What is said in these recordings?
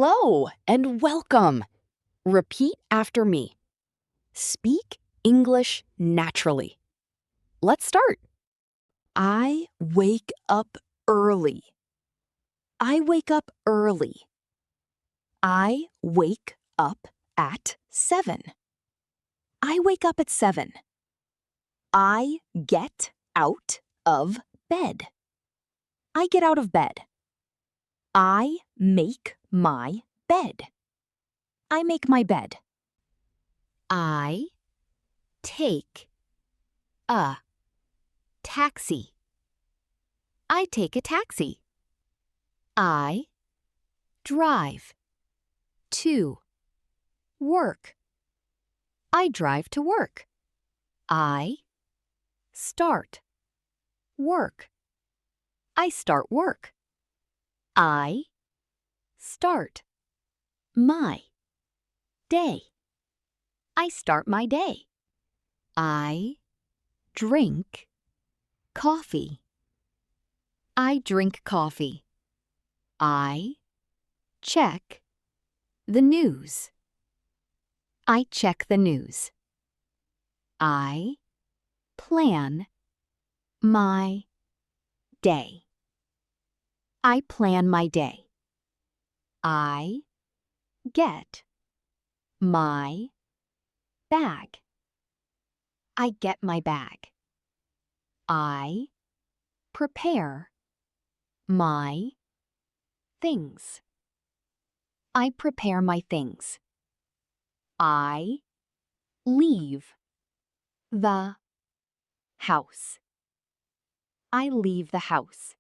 Hello and welcome. Repeat after me. Speak English naturally. Let's start. I wake up early. I wake up early. I wake up at 7. I wake up at 7. I get out of bed. I get out of bed. I make my bed. I make my bed. I take a taxi. I take a taxi. I drive to work. I drive to work. I start work. I start work. I start my day. I start my day. I drink coffee. I drink coffee. I check the news. I check the news. I plan my day. I plan my day. I get my bag. I get my bag. I prepare my things. I prepare my things. I leave the house. I leave the house.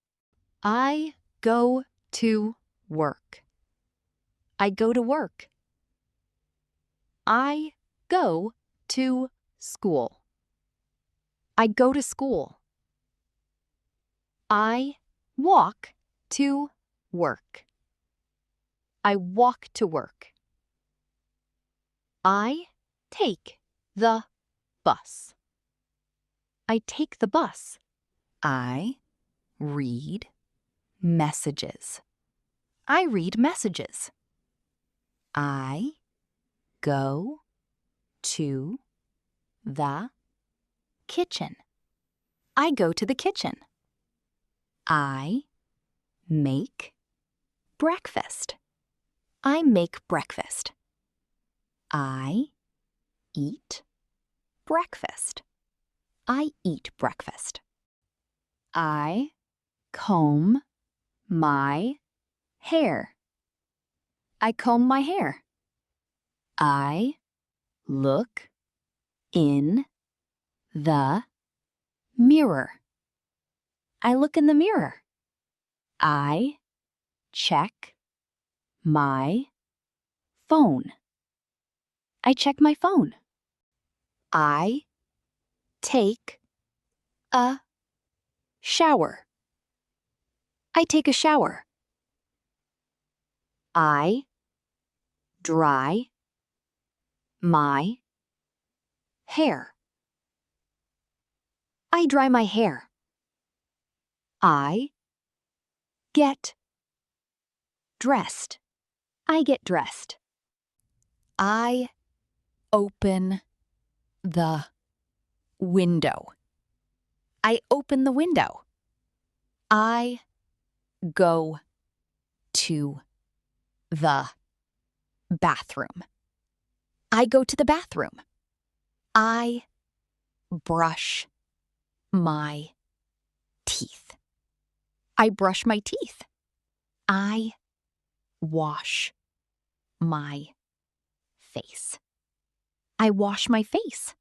I go to work. I go to work. I go to school. I go to school. I walk to work. I walk to work. I take the bus. I take the bus. I read messages. I read messages. I go to the kitchen. I go to the kitchen. I make breakfast. I make breakfast. I eat breakfast. I eat breakfast. I comb my hair. I comb my hair. I look in the mirror. I look in the mirror. I check my phone. I check my phone. I take a shower. I take a shower. I dry my hair. I dry my hair. I get dressed. I get dressed. I open the window. I open the window. I go to the bathroom. I go to the bathroom. I brush my teeth. I brush my teeth. I wash my face. I wash my face.